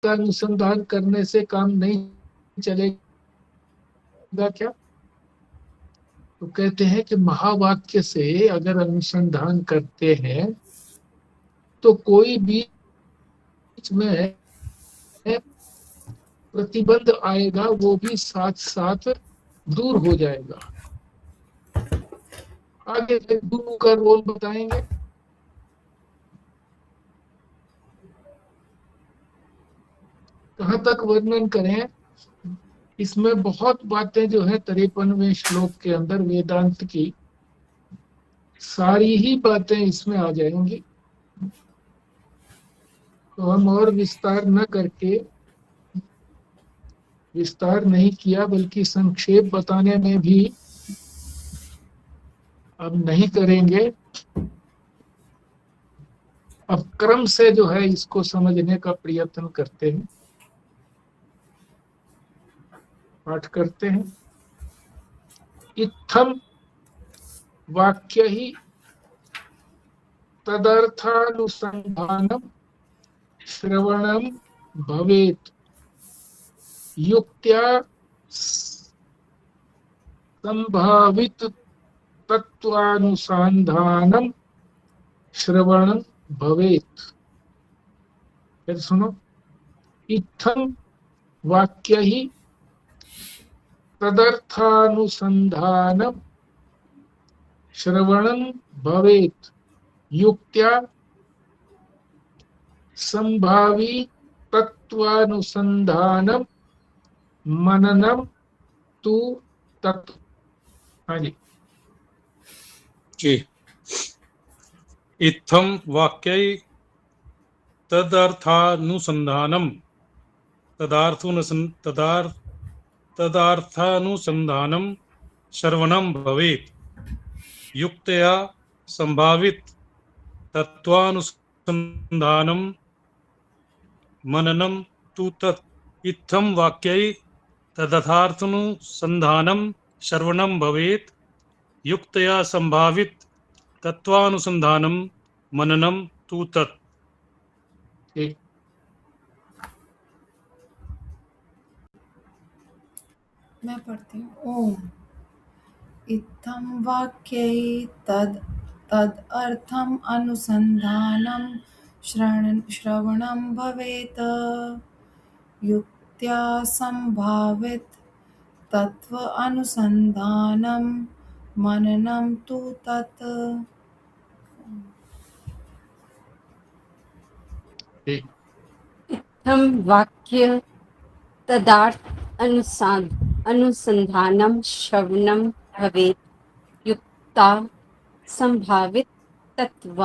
का अनुसंधान करने से काम नहीं चलेगा क्या? तो कहते हैं कि महावाक्य से अगर अनुसंधान करते हैं तो कोई बीच में प्रतिबंध आएगा वो भी साथ साथ दूर हो जाएगा। आगे फिर गुरु का रोल बताएंगे। कहाँ तक वर्णन करें, इसमें बहुत बातें जो है 53वें श्लोक के अंदर वेदांत की सारी ही बातें इसमें आ जाएंगी। तो हम और विस्तार न करके, विस्तार नहीं किया बल्कि संक्षेप बताने में भी अब नहीं करेंगे। अब क्रम से जो है इसको समझने का प्रयत्न करते हैं, पाठ करते हैं। इत्थम वाक्य ही तदर्थानुसंधानम श्रवणम भवेत युक्त्या संभावित तत्वानुसंधानम श्रवणम भवेत। फिर सुनो, इत्थम वाक्य ही तदर्थानुसंधानम श्रवणम भवेत युक्त्या संभावी तत्वानुसंधानम मननम तु तत्। हाँ जी। जी। इत्थम वाक्यै तदर्थानुसंधानम तदार्थानुसंधानम श्रवणम भवेत् युक्तया संभावित तत्वानुसंधानम मननम तु तत्। इत्थम वाक्यै तदर्थानुसंधानम श्रवणम भवेत् युक्तया संभावित तत्वानुसंधानम मननम तु तत्। ठीक। मैं पढ़ती हूँ। ओम इत्थम वाक्यै तदर्थम अनुसंधानम श्रवणम भवेत् युक्त्या संभावित तत्व अनुसंधानम मननम तु तत्। ठीक। इत्थम वाक्य तदार्थ अनुसंधानम श्रवणम भवेत् युक्ता संभावित तत्व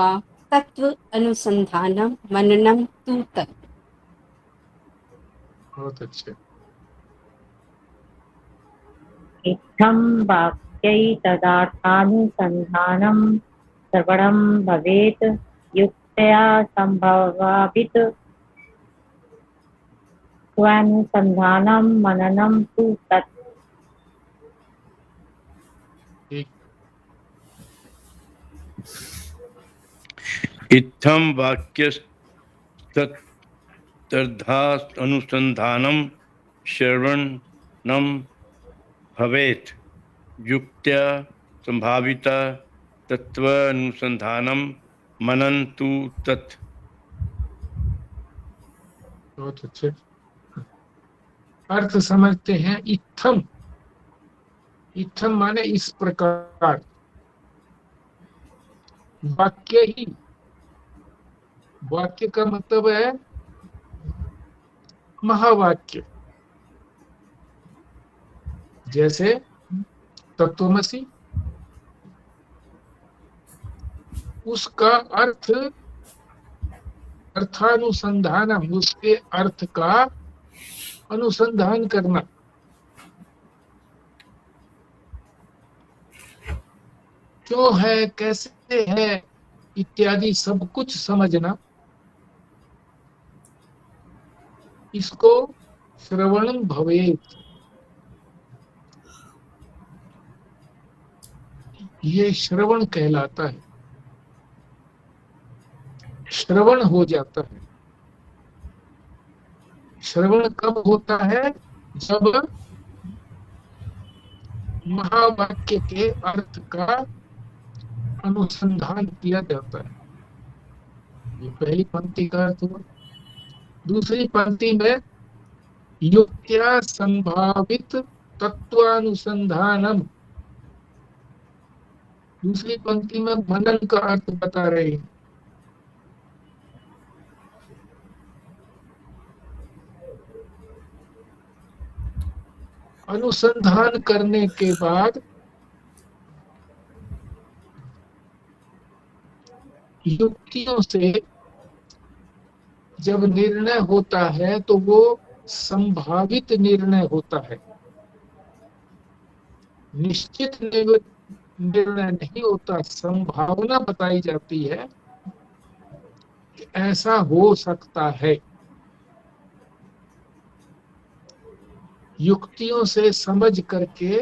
अनुसंधानम मननम तु तत्। बहुत अच्छे। इत्थं वाक्यै तदर्थानुसंधानं श्रवणं भवेत् युक्त्या संभावित स्वानुसंधानं मननं तु तत्। ठीक। इत्थम वाक्यस्तदर्थानुसंधानं श्रवणं भवेत् युक्त्या संभावित तत्वानुसंधानं मननं तु तत्। बहुत अच्छे। अर्थ समझते हैं। इत्थम, इत्थम माने इस प्रकार, वाक्य ही, वाक्य का मतलब है महावाक्य। जैसे तत्वमसि, उसका अर्थ अर्थानुसंधानम, उसके अर्थ का अनुसंधान करना। क्यों है, कैसे है इत्यादि सब कुछ समझना, इसको श्रवणम भवेत्, ये श्रवण कहलाता है, श्रवण हो जाता है। श्रवण कब होता है? जब महावाक्य के अर्थ का अनुसंधान किया जाता है। ये पहली पंक्ति का अर्थ हुआ। दूसरी पंक्ति में युक्त्या संभावित तत्वानुसंधानम, दूसरी पंक्ति में मनन का अर्थ बता रहे हैं। अनुसंधान करने के बाद युक्तियों से जब निर्णय होता है तो वो संभावित निर्णय होता है, निश्चित निर्णय नहीं होता। संभावना बताई जाती है कि ऐसा हो सकता है। युक्तियों से समझ करके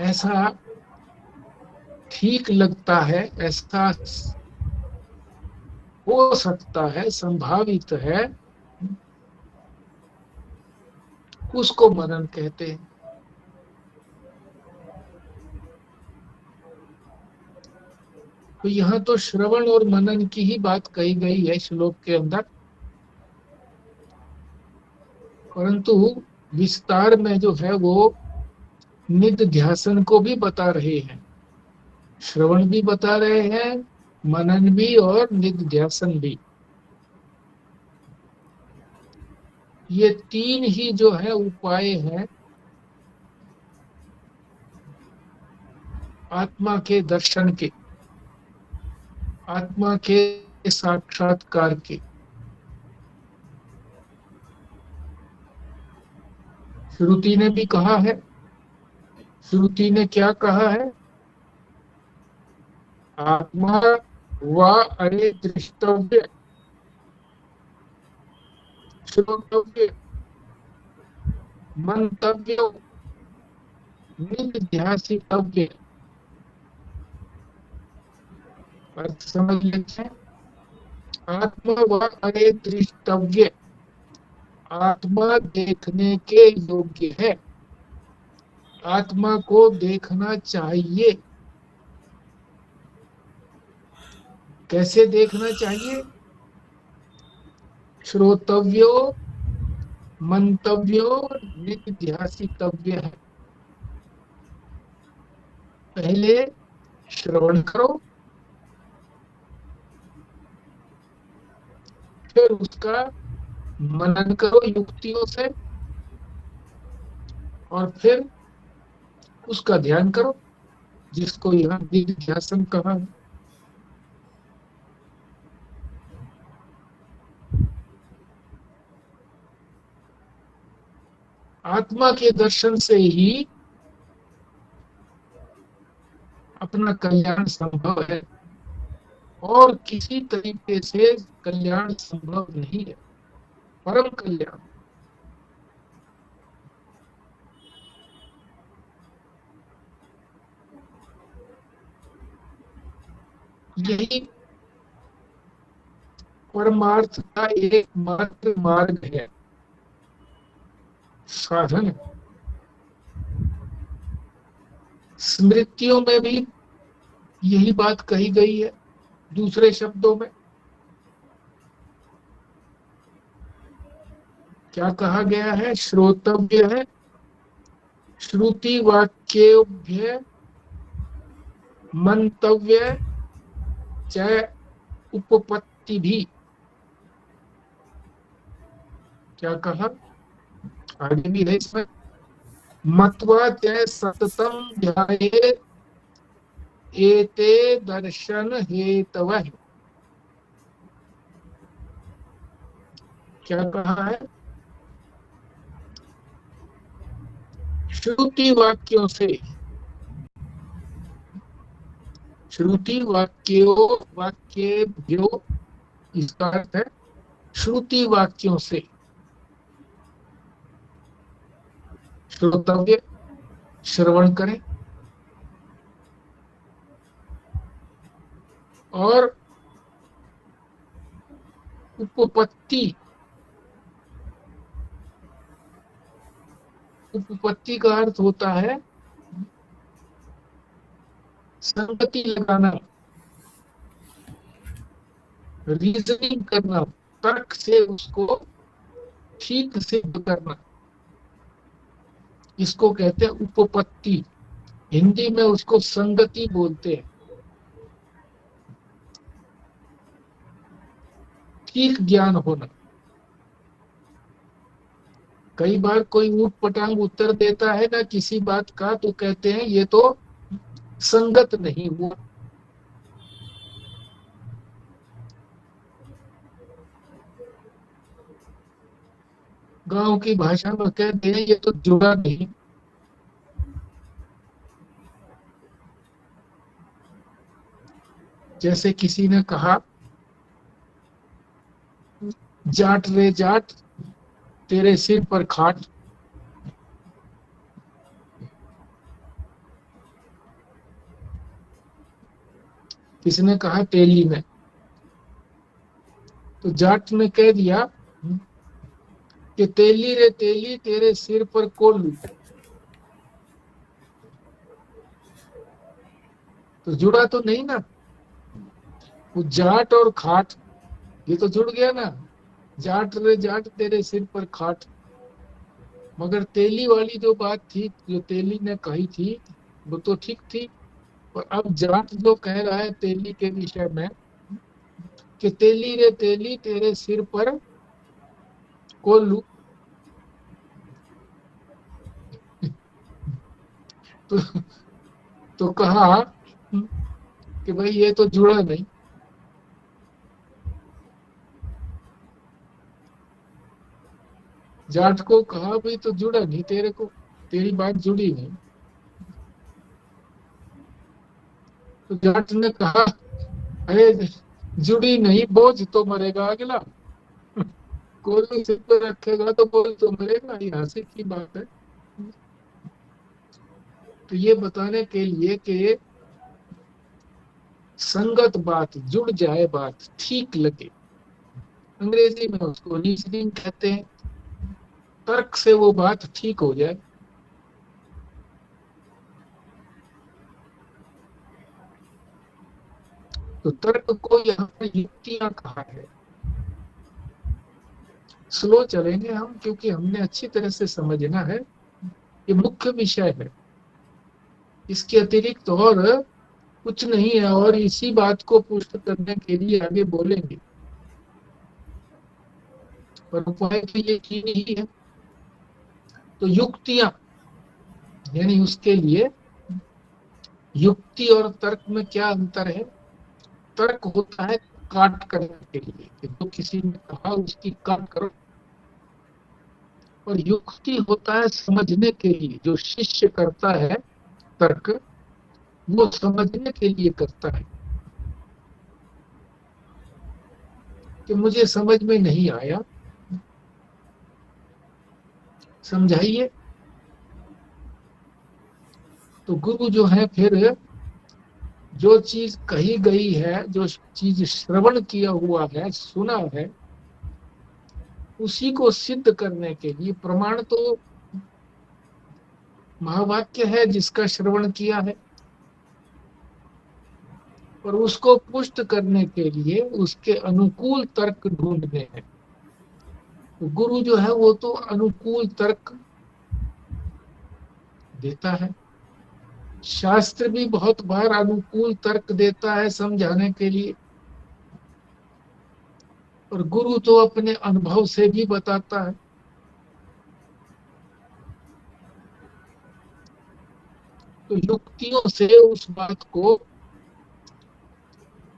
ऐसा ठीक लगता है, ऐसा हो सकता है, संभावित है, उसको मनन कहते हैं। तो यहाँ तो श्रवण और मनन की ही बात कही गई है श्लोक के अंदर, परंतु विस्तार में जो है वो निधिध्यासन को भी बता रहे हैं। श्रवण भी बता रहे हैं, मनन भी और निधिध्यासन भी। ये तीन ही जो है उपाय हैं आत्मा के दर्शन के, आत्मा के साक्षात्कार के। श्रुति ने भी कहा है, श्रुति ने क्या कहा है? आत्मा वा अरे दृष्टव्य, श्रोतव्य, मंतव्य, निधिध्यासितव्य। अर्थ समझ लेते हैं। आत्मा व अरे दृष्टव्य, आत्मा देखने के योग्य है, आत्मा को देखना चाहिए। कैसे देखना चाहिए? श्रोतव्यो, मंतव्यो, निधिध्यासितव्य है। पहले श्रवण करो, फिर उसका मनन करो युक्तियों से, और फिर उसका ध्यान करो, जिसको यहाँ निधिध्यासन कहा है। आत्मा के दर्शन से ही अपना कल्याण संभव है, और किसी तरीके से कल्याण संभव नहीं है। परम कल्याण यही परमार्थ का एकमात्र मार्ग है, साधन। स्मृतियों में भी यही बात कही गई है। दूसरे शब्दों में क्या कहा गया है? श्रोतव्य है, श्रुति वाक्यभ्य मंतव्य च उपपत्ति भी। क्या कहा? आगे भी है इसमें, मत्वा च सततम ध्यायेत् एते दर्शन हेतवः। क्या कहा है? श्रुति वाक्यों से, श्रुति वाक्येभ्यो, इसका अर्थ है श्रुति वाक्यों से। श्रोतव्य, श्रवण करें, और उपपत्ति, उपपत्ति का अर्थ होता है संगति लगाना, रीजनिंग करना, तर्क से उसको ठीक सिद्ध करना, इसको कहते हैं उपपत्ति। हिंदी में उसको संगति बोलते हैं। ठीक ज्ञान होना। कई बार कोई ऊट पटांग उत्तर देता है ना किसी बात का, तो कहते हैं ये तो संगत नहीं हुआ। गांव की भाषा में कहते हैं ये तो जुड़ा नहीं। जैसे किसी ने कहा, जाट रे जाट तेरे सिर पर खाट। किसने कहा? तेली ने। तो जाट ने कह दिया कि तेली रे तेली तेरे सिर पर कोल्हू। तो जुड़ा तो नहीं ना। वो जाट और खाट ये तो जुड़ गया ना। जाट रे जाट तेरे सिर पर खाट। मगर तेली वाली जो बात थी, जो तेली ने कही थी, वो तो ठीक थी। और अब जाट जो कह रहा है तेली के विषय में कि तेली रे तेली तेरे सिर पर कोल्हू, तो कहा कि भाई ये तो जुड़ा नहीं। जाट को कहा भाई तो जुड़ा नहीं, तेरे को तेरी बात जुड़ी नहीं। तो जाट ने कहा अरे जुड़ी नहीं, बोझ तो मरेगा अगला। कोल्हू सिर पर रखेगा तो बोझ तो मरेगा। ये हंसी की बात है। तो ये बताने के लिए कि संगत बात, जुड़ जाए बात, ठीक लगे। अंग्रेजी में उसको रीजनिंग कहते हैं। तर्क से वो बात ठीक हो जाए। तो तर्क को यहाँ पर युक्तियां कहा है। स्लो चलेंगे हम, क्योंकि हमने अच्छी तरह से समझना है। ये मुख्य विषय है। इसके अतिरिक्त और कुछ नहीं है, और इसी बात को पुष्ट करने के लिए आगे बोलेंगे। पर उपाय तो ये तीन ही है। तो युक्तियां, यानी उसके लिए युक्ति और तर्क में क्या अंतर है? तर्क होता है काट करने के लिए, कि जो किसी ने कहा उसकी काट करो। और युक्ति होता है समझने के लिए। जो शिष्य करता है तर्क, वो समझने के लिए करता है कि मुझे समझ में नहीं आया, समझाइए। तो गुरु जो है फिर जो चीज कही गई है, जो चीज श्रवण किया हुआ है, सुना है, उसी को सिद्ध करने के लिए, प्रमाण तो महावाक्य है जिसका श्रवण किया है, और उसको पुष्ट करने के लिए उसके अनुकूल तर्क ढूंढने हैं। तो गुरु जो है वो तो अनुकूल तर्क देता है। शास्त्र भी बहुत बार अनुकूल तर्क देता है समझाने के लिए। और गुरु तो अपने अनुभव से भी बताता है। तो युक्तियों से उस बात को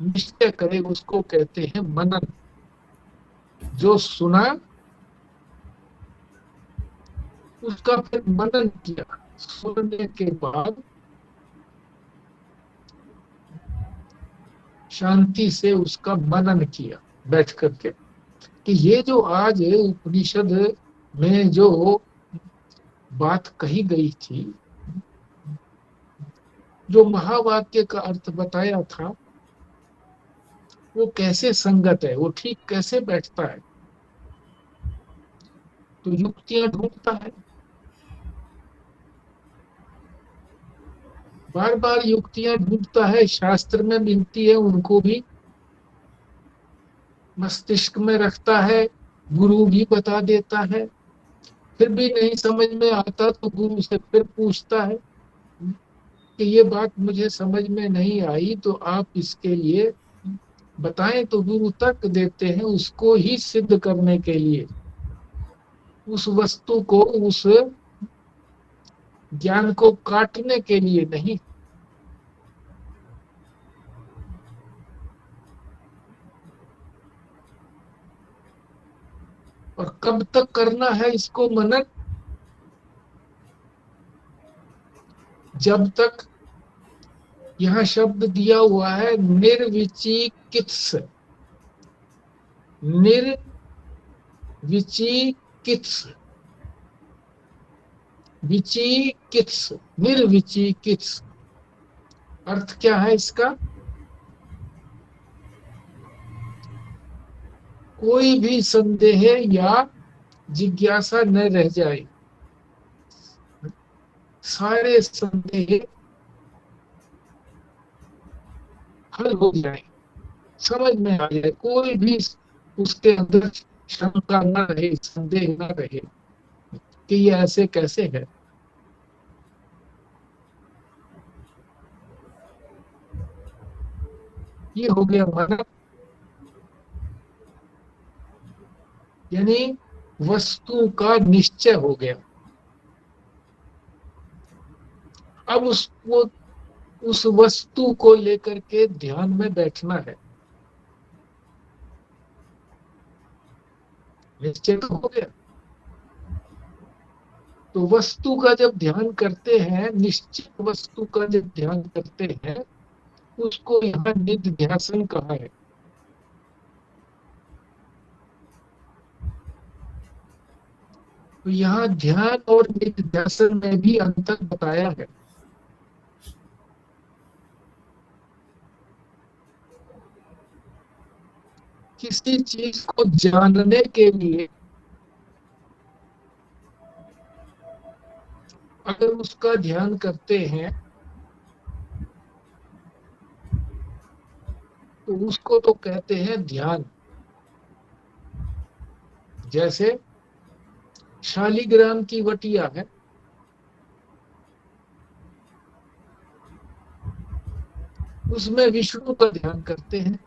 निश्चय करे, उसको कहते हैं मनन। जो सुना उसका फिर मनन किया। सुनने के बाद शांति से उसका मनन किया बैठ करके, कि ये जो आज उपनिषद में जो बात कही गई थी, जो महावाक्य का अर्थ बताया था, वो कैसे संगत है, वो ठीक कैसे बैठता है, तो युक्तियां ढूंढता है, बार बार युक्तियां ढूंढता है, शास्त्र में मिलती है उनको भी मस्तिष्क में रखता है, गुरु भी बता देता है, फिर भी नहीं समझ में आता तो गुरु से फिर पूछता है कि ये बात मुझे समझ में नहीं आई, तो आप इसके लिए बताएं, तो गुरु तर्क देते हैं उसको ही सिद्ध करने के लिए, उस वस्तु को, उस ज्ञान को काटने के लिए नहीं। और कब तक करना है इसको मनन? जब तक, यहां शब्द दिया हुआ है निर्विचिकित्स, निर्विचिकित्स, विचिकित्स, निर्विचिकित्स, अर्थ क्या है इसका? कोई भी संदेह या जिज्ञासा न रह जाए, सारे संदेह हल हो जाए, समझ में आ जाए, कोई भी उसके अंदर शंका न रहे, संदेह न रहे कि ये ऐसे कैसे है। ये हो गया मनन, यानी वस्तु का निश्चय हो गया। अब उस वस्तु को लेकर के ध्यान में बैठना है। निश्चय तो हो गया, तो वस्तु का जब ध्यान करते हैं, निश्चित वस्तु का जब ध्यान करते हैं, उसको यहाँ निध्यासन कहा है। तो यहाँ ध्यान और निध्यासन में भी अंतर बताया है। किसी चीज को जानने के लिए अगर उसका ध्यान करते हैं तो उसको तो कहते हैं ध्यान। जैसे शालिग्राम की वटिया है, उसमें विष्णु का ध्यान करते हैं,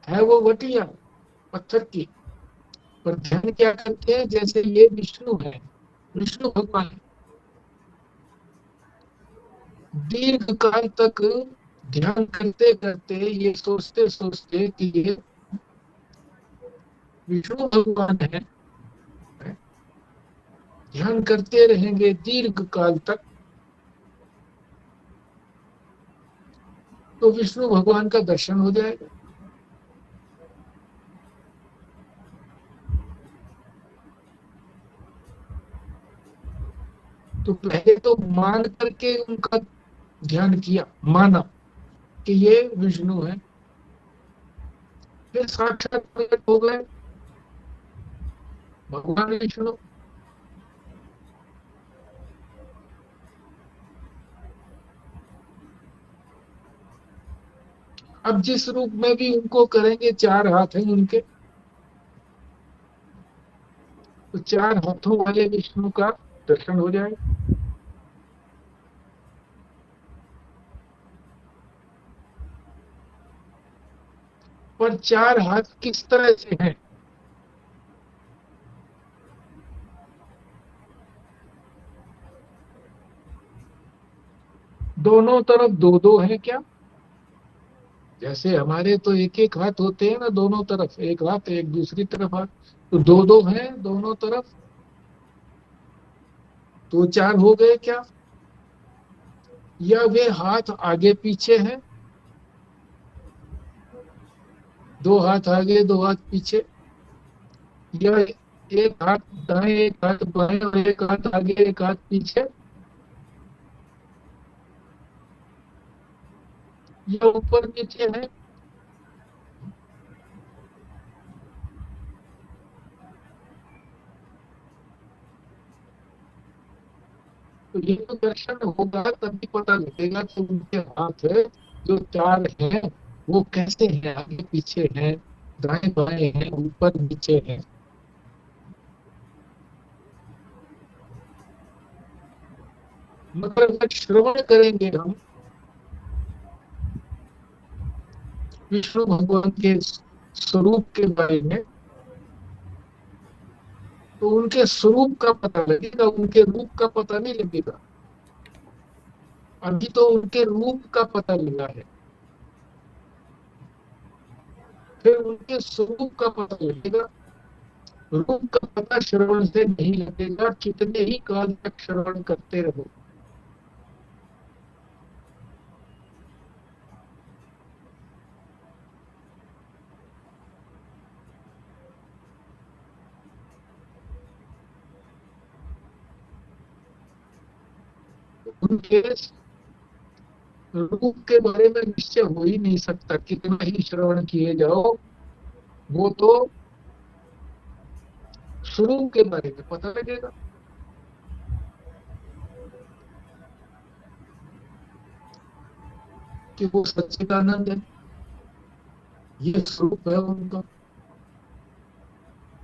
है वो वटिया पत्थर की, पर ध्यान क्या करते हैं? जैसे ये विष्णु है, विष्णु भगवान, दीर्घ काल तक ध्यान करते करते, ये सोचते सोचते कि ये विष्णु भगवान है, ध्यान करते रहेंगे दीर्घ काल तक, तो विष्णु भगवान का दर्शन हो जाएगा। तो पहले तो मान करके उनका ध्यान किया, माना कि ये विष्णु है, फिर साक्षात प्रकट हो गए भगवान विष्णु। अब जिस रूप में भी उनको करेंगे, 4 हाथ हैं उनके, तो 4 हाथों वाले विष्णु का दर्शन हो जाएगा। पर 4 हाथ किस तरह से हैं? दोनों तरफ 2-2 हैं क्या? जैसे हमारे तो एक एक हाथ होते हैं ना, दोनों तरफ एक हाथ, एक दूसरी तरफ हाथ, तो 2-2 हैं दोनों तरफ, तो 4 हो गए क्या? या वे हाथ आगे पीछे हैं, 2 हाथ आगे 2 हाथ पीछे, या एक हाथ दाएं एक हाथ बाएं और एक हाथ आगे एक हाथ पीछे? या ऊपर नीचे है? तो ये तो दर्शन होगा तभी पता लगेगा कि उनके हाथ जो चार हैं वो कैसे हैं, आगे पीछे हैं, दाएं बाएं हैं, ऊपर नीचे हैं। मगर अगर श्रवण करेंगे हम विष्णु भगवान के स्वरूप के बारे में, तो उनके स्वरूप का पता लगेगा, उनके रूप का पता नहीं लगेगा। अभी तो उनके रूप का पता लगा है, फिर उनके स्वरूप का पता लगेगा। रूप का पता श्रवण से नहीं लगेगा, कितने ही काल तक श्रवण करते रहो। उनके रूप के बारे में निश्चय हो ही नहीं सकता, कितना ही श्रवण किए जाओ। वो तो स्वरूप के बारे में पता लगेगा। कि वो सच्चिदानंद है, ये स्वरूप है उनका।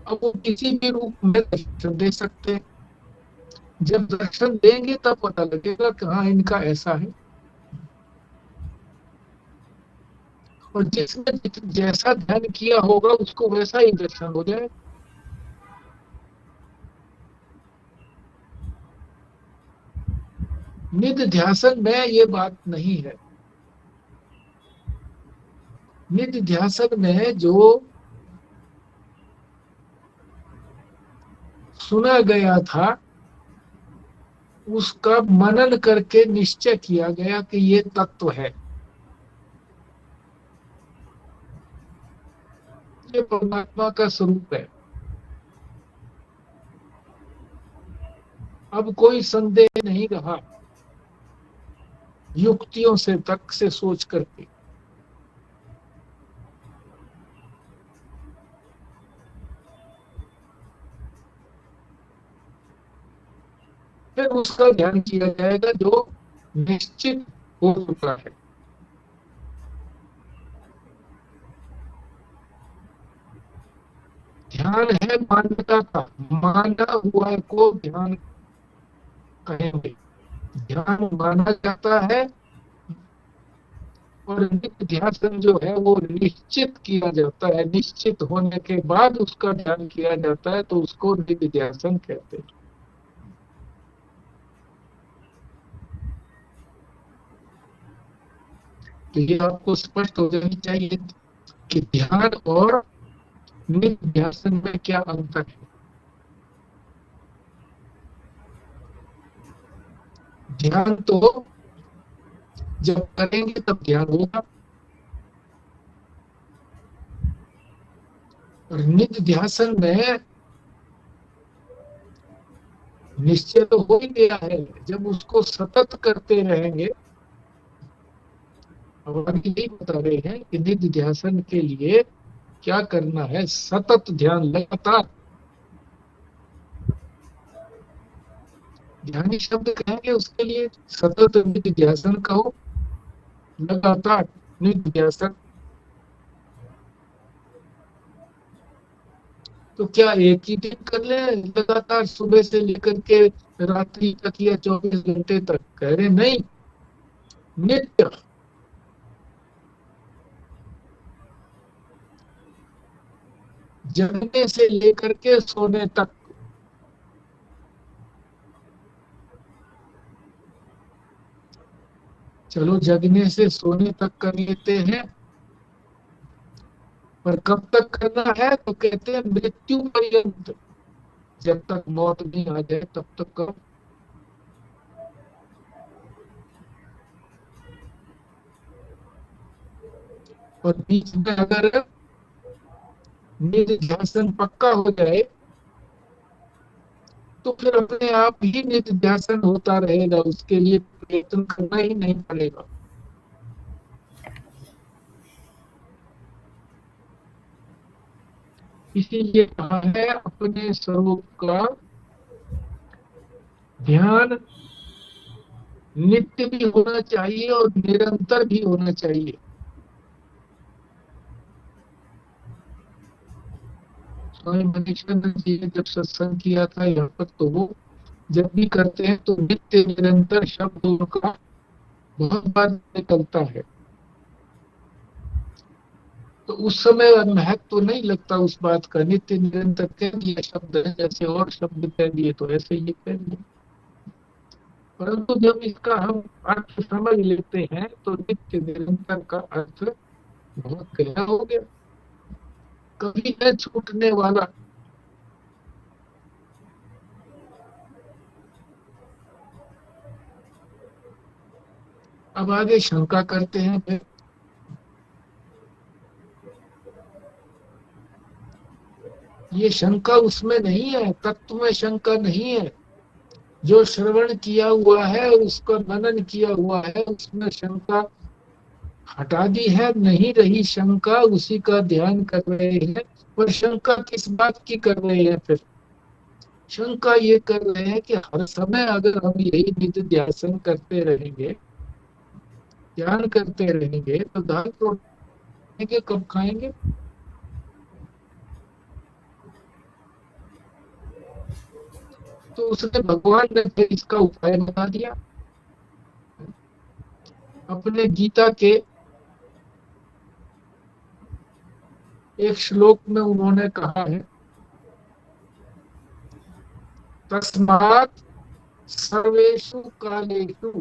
अब वो किसी भी रूप में दर्शन दे सकते हैं। जब दर्शन देंगे तब पता लगेगा कि हाँ इनका ऐसा है। और जिसने जैसा ध्यान किया होगा उसको वैसा ही दर्शन हो जाए। निधि ध्यासन में ये बात नहीं है। निधि ध्यासन में जो सुना गया था उसका मनन करके निश्चय किया गया कि ये तत्व है, ये परमात्मा का स्वरूप है। अब कोई संदेह नहीं रहा युक्तियों से, तर्क से सोच करके। फिर उसका ध्यान किया जाएगा जो निश्चित हो चुका है। ध्यान है मान्यता का, माना हुआ को ध्यान कहेंगे। ध्यान माना जाता है और नित्य ध्यान जो है वो निश्चित किया जाता है। निश्चित होने के बाद उसका ध्यान किया जाता है तो उसको नित्य ध्यान कहते हैं। तो ये आपको स्पष्ट हो जानी चाहिए कि ध्यान और नित्य ध्यान में क्या अंतर है। ध्यान तो जब करेंगे तब ध्यान होगा, और नित्य ध्यान में निश्चय तो हो ही गया है। जब उसको सतत करते रहेंगे, अब आगे यही बता रहे हैं कि नित्य ध्यान के लिए क्या करना है। सतत ध्यान, लगातार। ध्यानी शब्द कहेंगे उसके लिए, सतत नित्य ध्यान कहो, लगातार नित्य ध्यान। तो क्या एक ही दिन कर ले लगातार, सुबह से लेकर के रात्रि तक या 24 घंटे तक? कह रहे नहीं, नित्य। जगने से लेकर के सोने तक। चलो जगने से सोने तक कर लेते हैं, पर कब तक करना है? तो कहते हैं मृत्यु पर्यंत, जब तक मौत नहीं आ जाए तब तक करो। और बीच में अगर नित्य ध्यान पक्का हो जाए तो फिर अपने आप ही नित्य ध्यान होता रहेगा, उसके लिए प्रयत्न करना ही नहीं पड़ेगा। इसीलिए कहा है अपने स्वरूप का ध्यान नित्य भी होना चाहिए और निरंतर भी होना चाहिए। स्वामी मनीषानंद जी ने जब सत्संग किया था यहाँ पर, तो वो जब भी करते हैं तो नित्य निरंतर शब्द उनका बहुत बार निकलता है। तो उस समय महत्व तो नहीं लगता उस बात का, नित्य निरंतर कह दिया शब्द है, जैसे और शब्द कह दिए तो ऐसे ही कह दिए। परंतु जब इसका हम अर्थ समझ लेते हैं तो नित्य निरंतर का अर्थ बहुत गहरा हो गया, कभी न छूटने वाला। अब आगे शंका करते हैं फिर। ये शंका उसमें नहीं है, तत्व में शंका नहीं है। जो श्रवण किया हुआ है और उसका मनन किया हुआ है उसमें शंका हटा दी है, नहीं रही शंका, उसी का ध्यान कर रहे हैं। पर शंका किस बात की कर रहे हैं फिर? शंका ये कर रहे हैं कि हर समय अगर हम यही नित्य ध्यान करते रहेंगे, ध्यान करते रहेंगे, तो दाल रोटी कब खाएंगे? तो उसने, भगवान ने फिर इसका उपाय बता दिया। अपने गीता के एक श्लोक में उन्होंने कहा है, तस्मात् सर्वेषु कालेषु,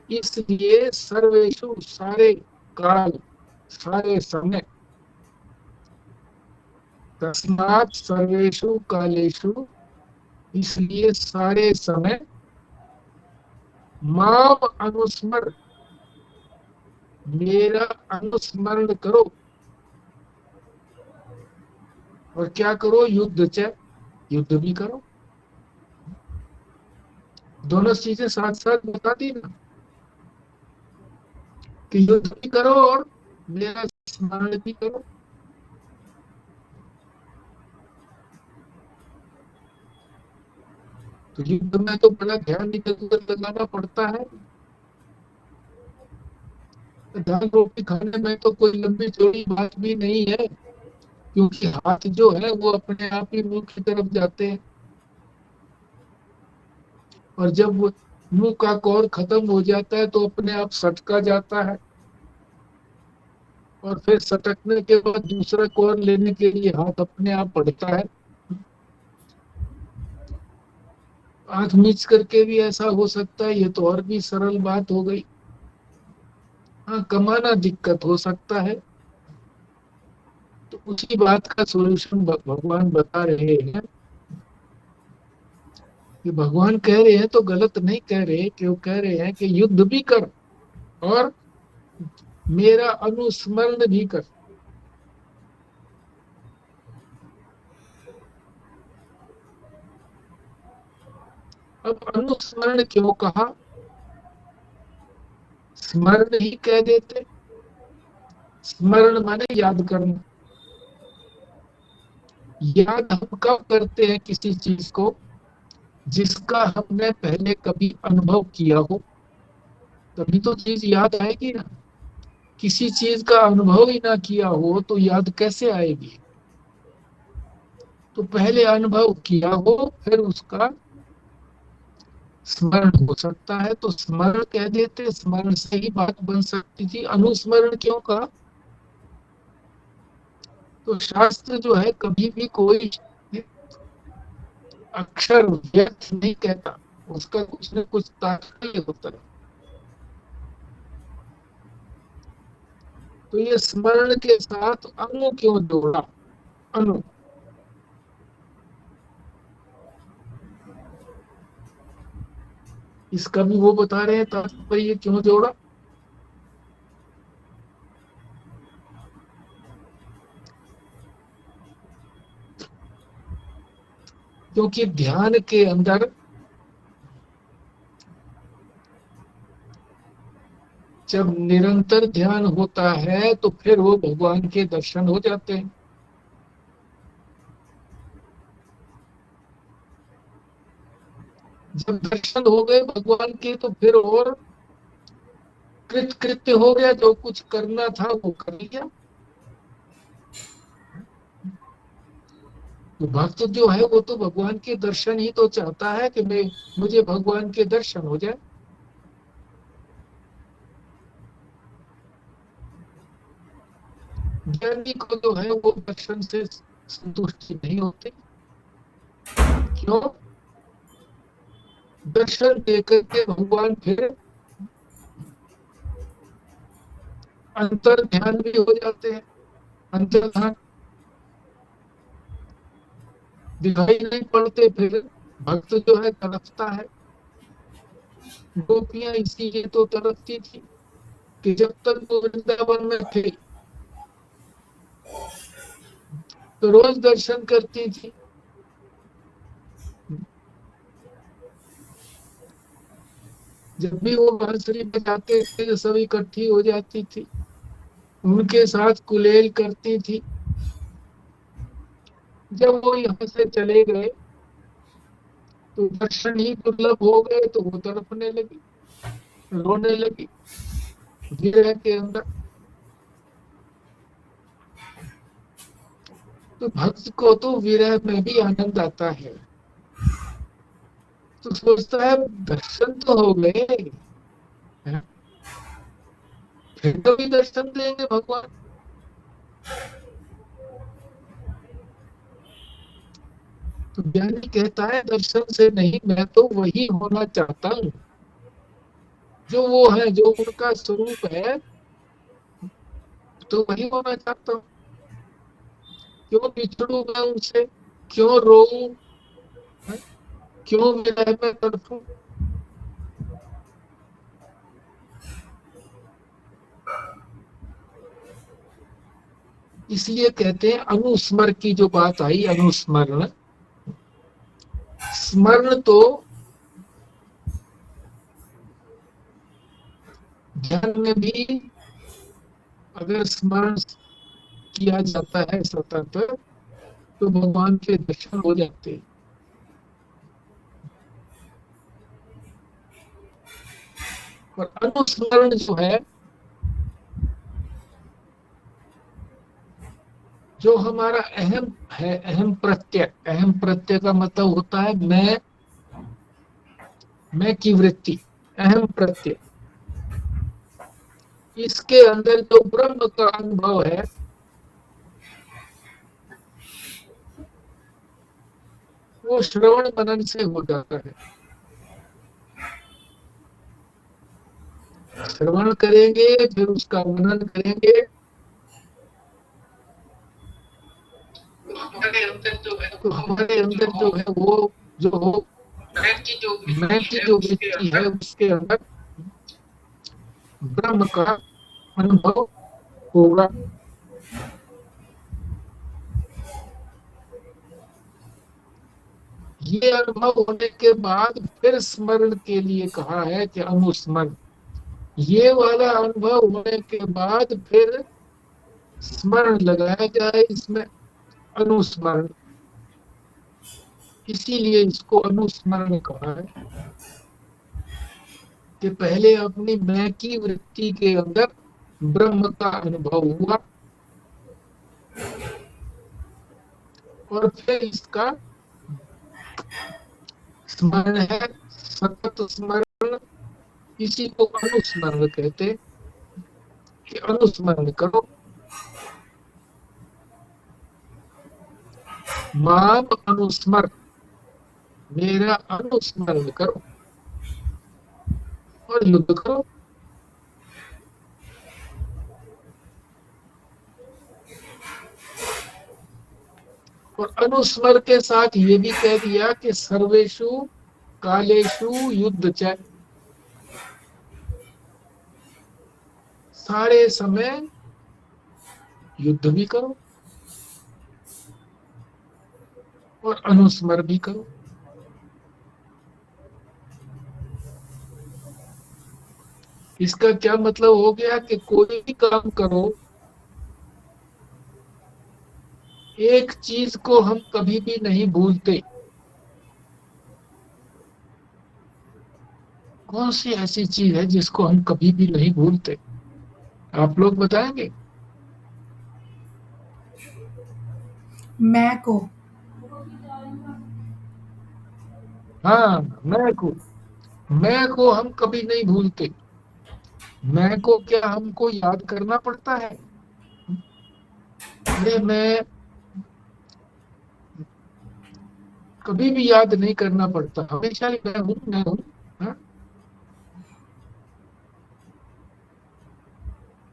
इसलिए सर्वेषु सारे काल, सारे समय, तस्मात् सर्वेषु कालेषु इसलिए सारे समय, माम अनुस्मर, मेरा अनुस्मरण करो। और क्या करो? युद्ध च, युद्ध भी करो। दोनों चीजें साथ साथ बता दी ना, कि युद्ध भी करो और मेरा स्मरण भी करो। तो युद्ध में तो बड़ा ध्यान इधर लगाना पड़ता है। दाल रोटी खाने में तो कोई लंबी चौड़ी बात भी नहीं है, क्योंकि हाथ जो है वो अपने आप ही मुंह की तरफ जाते हैं, और जब मुंह का कौर खत्म हो जाता है तो अपने आप सटका जाता है, और फिर सटकने के बाद दूसरा कौर लेने के लिए हाथ अपने आप बढ़ता है। आंख मीच करके भी ऐसा हो सकता है, ये तो और भी सरल बात हो गई। हाँ, कमाना दिक्कत हो सकता है। तो उसी बात का सॉल्यूशन भगवान बता रहे हैं। कि भगवान कह रहे हैं तो गलत नहीं कह रहे, कि वो कह रहे हैं कि युद्ध भी कर और मेरा अनुस्मरण भी कर। अब अनुस्मरण क्यों कहा? स्मरण ही कह देते। स्मरण माने याद करना। याद हम कब करते हैं किसी चीज को? जिसका हमने पहले कभी अनुभव किया हो, तभी तो चीज याद आएगी ना। किसी चीज का अनुभव ही ना किया हो तो याद कैसे आएगी? तो पहले अनुभव किया हो, फिर उसका स्मरण हो सकता है, तो स्मरण कह देते। स्मरण से ही बात बन सकती थी। अनुस्मरण क्यों कहा? तो शास्त्र जो है कभी भी कोई अक्षर व्यर्थ नहीं कहता, उसका कुछ न कुछ तात्पर्य होता है। तो ये स्मरण के साथ अनु क्यों जोड़ा? अनु, इसका भी वो बता रहे हैं तात्पर्य क्यों जोड़ा। क्योंकि ध्यान के अंदर जब निरंतर ध्यान होता है तो फिर वो भगवान के दर्शन हो जाते हैं। जब दर्शन हो गए भगवान के तो फिर और कृत्य हो गया, जो कुछ करना था वो कर लिया। तो भक्त जो है वो तो भगवान के दर्शन ही तो चाहता है कि मैं मुझे भगवान के दर्शन हो जाए। ज्ञानी को जो है वो दर्शन से संतुष्टि नहीं होती। क्यों? दर्शन देकर के भगवान फिर अंतर ध्यान भी हो जाते हैं। अंतर्ध्यान दिखाई नहीं पड़ते, फिर भक्त जो है तड़पता है। गोपियां इसीलिए तो तड़पती थी कि जब तक वो वृंदावन में थे तो रोज दर्शन करती थी। जब भी वो बांसुरी बजाते थे सब इकट्ठी हो जाती थी, उनके साथ कुलेल करती थी। जब वो यहाँ से चले गए तो दर्शन ही दुर्लभ हो गए, तो वो तड़पने लगी, रोने लगी विरह के अंदर। तो भक्त को तो विरह में भी आनंद आता है, तो सोचता है दर्शन तो हो गए, फिर तो भी दर्शन देंगे भगवान। तो ज्ञानी कहता है दर्शन से नहीं, मैं तो वही होना चाहता हूँ जो वो है, जो उनका स्वरूप है, तो वही होना चाहता हूँ। क्यों बिछड़ू मैं उनसे, क्यों रोऊं, क्यों विरह में तड़पूं। इसलिए कहते हैं अनुस्मर की जो बात आई, अनुस्मरण, स्मरण तो ध्यान में भी अगर स्मरण किया जाता है सतत तो भगवान के दर्शन हो जाते हैं। और अनुस्मरण जो है, जो हमारा अहम है, अहम प्रत्यय, अहम प्रत्यय का मतलब होता है मैं की वृत्ति, अहम प्रत्यय। इसके अंदर जो ब्रह्म का अनुभव है वो श्रवण मनन से हो जाता है। श्रवण करेंगे फिर उसका मनन करेंगे, तो हमारे अंदर जो है वो जो मैं की जो वृत्ति है उसके अंदर ब्रह्म का अनुभव होगा। ये अनुभव होने के बाद फिर स्मरण के लिए कहा है कि अनुस्मरण। ये वाला अनुभव होने के बाद फिर स्मरण लगाया जाए इसमें, अनुस्मरण। इसीलिए इसको अनुस्मरण कहा है कि पहले अपनी मैं की वृत्ति के अंदर ब्रह्म का अनुभव हुआ और फिर इसका स्मरण है, सतत स्मरण। इसी को अनुस्मरण कहते हैं कि अनुस्मरण करो, माम अनुस्मर, मेरा अनुस्मरण करो और युद्ध करो। और अनुस्मर के साथ ये भी कह दिया कि सर्वेषु कालेषु युद्ध च, सारे समय युद्ध भी करो और अनुस्मर भी करो। इसका क्या मतलब हो गया कि कोई भी काम करो, एक चीज को हम कभी भी नहीं भूलते। कौन सी ऐसी चीज है जिसको हम कभी भी नहीं भूलते? आप लोग बताएंगे। मैं को। हाँ, मैं को हम कभी नहीं भूलते। मैं को क्या हमको याद करना पड़ता है? अरे मैं कभी भी याद नहीं करना पड़ता, हमेशा ही मैं हूँ, मैं हूँ। हाँ?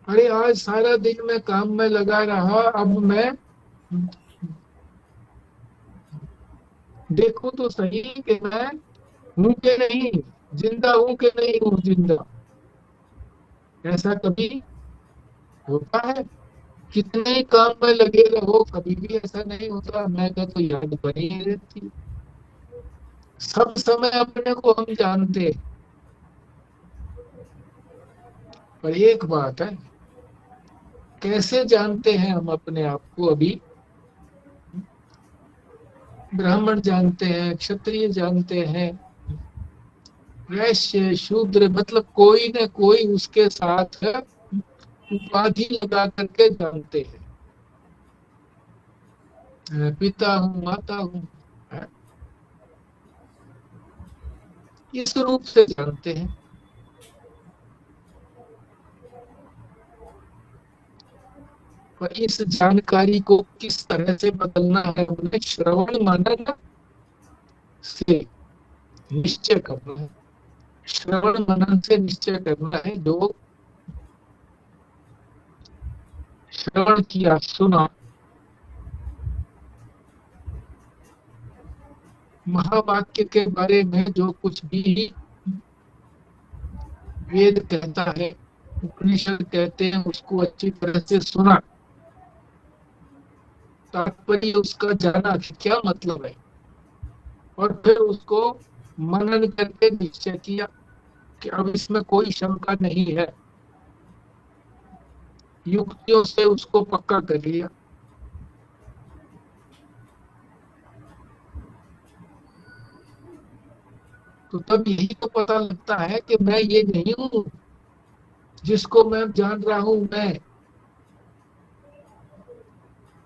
अरे आज सारा दिन मैं काम में लगा रहा, अब मैं देखो तो सही कि मैं हूँ कि नहीं, जिंदा हूँ कि नहीं हूँ जिंदा। ऐसा कभी होता है? कितने ही काम में लगे रहो, कभी भी ऐसा नहीं होता मैं का तो याद बनी ही रहती। सब समय अपने को हम जानते हैं, पर एक बात है, कैसे जानते हैं हम अपने आप को? अभी ब्राह्मण जानते हैं, क्षत्रिय जानते हैं, वैश्य शूद्र, मतलब कोई न कोई उसके साथ उपाधि लगा करके जानते हैं। पिता हूँ, माता हूँ, इस रूप से जानते हैं। पर इस जानकारी को किस तरह से बदलना है, उन्हें श्रवण मनन से निश्चय करना है। श्रवण मनन से निश्चय करना है। जो श्रवण किया, सुना, महावाक्य के बारे में जो कुछ भी वेद कहता है, उपनिषद कहते हैं, उसको अच्छी तरह से सुना, तात्पर्य उसका जाना कि क्या मतलब है, और फिर उसको मनन करके निश्चय किया कि अब इसमें कोई शंका नहीं है, युक्तियों से उसको पक्का कर लिया। तो तब यही तो पता लगता है कि मैं ये नहीं हूँ जिसको मैं जान रहा हूँ।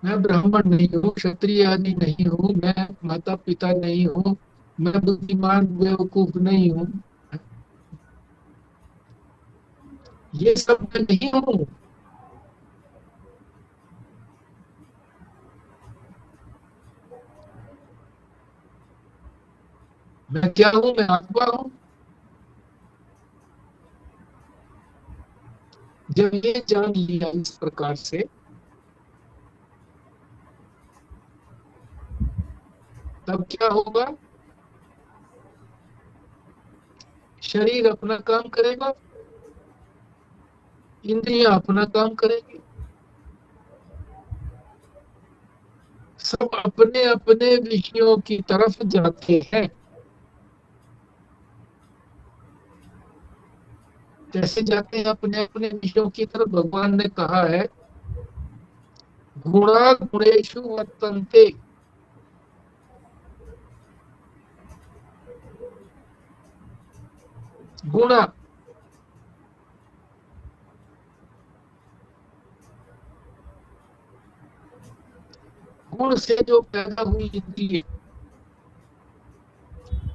मैं ब्राह्मण नहीं हूँ, क्षत्रिय आदि नहीं हूँ, मैं माता पिता नहीं हूँ, मैं बुद्धिमान बेवकूफ नहीं हूँ, ये सब मैं नहीं हूँ। मैं क्या हूँ? मैं आत्मा हूँ। जब ये जान लिया इस प्रकार से, तब क्या होगा? शरीर अपना काम करेगा, इंद्रियां अपना काम करेगी, सब अपने अपने विषयों की तरफ जाते हैं। कैसे जाते हैं अपने अपने विषयों की तरफ? भगवान ने कहा है, गुणा गुणेषु वर्तन्ते। गुणा, गुण से जो पैदा हुई इंद्रिय,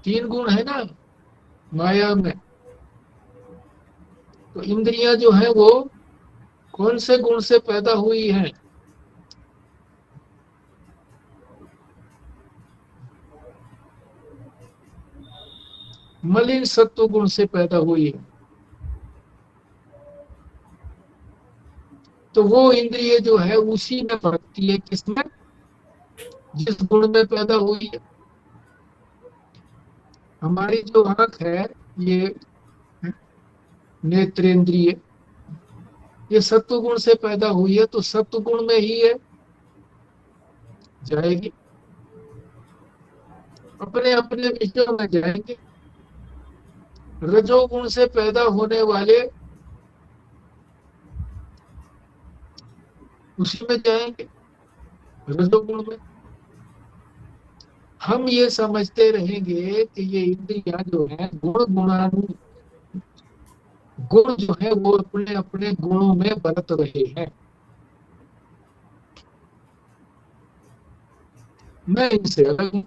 तीन गुण है ना माया में, तो इंद्रियां जो है वो कौन से गुण से पैदा हुई है? मलिन सत्व गुण से पैदा हुई है। तो वो इंद्रिय जो है उसी में बढ़ती है, किसमें? जिस गुण में पैदा हुई है। हमारी जो आंख है, ये नेत्रेंद्रिय, ये सत्व गुण से पैदा हुई है, तो सत्व गुण में ही है, जाएगी, अपने अपने विषयों में जाएंगे। रजोगुण से पैदा होने वाले उसी में जाएंगे, रजोगुण में। हम ये समझते रहेंगे कि ये इंद्रियां जो है गुण जो है वो अपने अपने गुणों में बरत रहे हैं। मैं इनसे अलग हूं।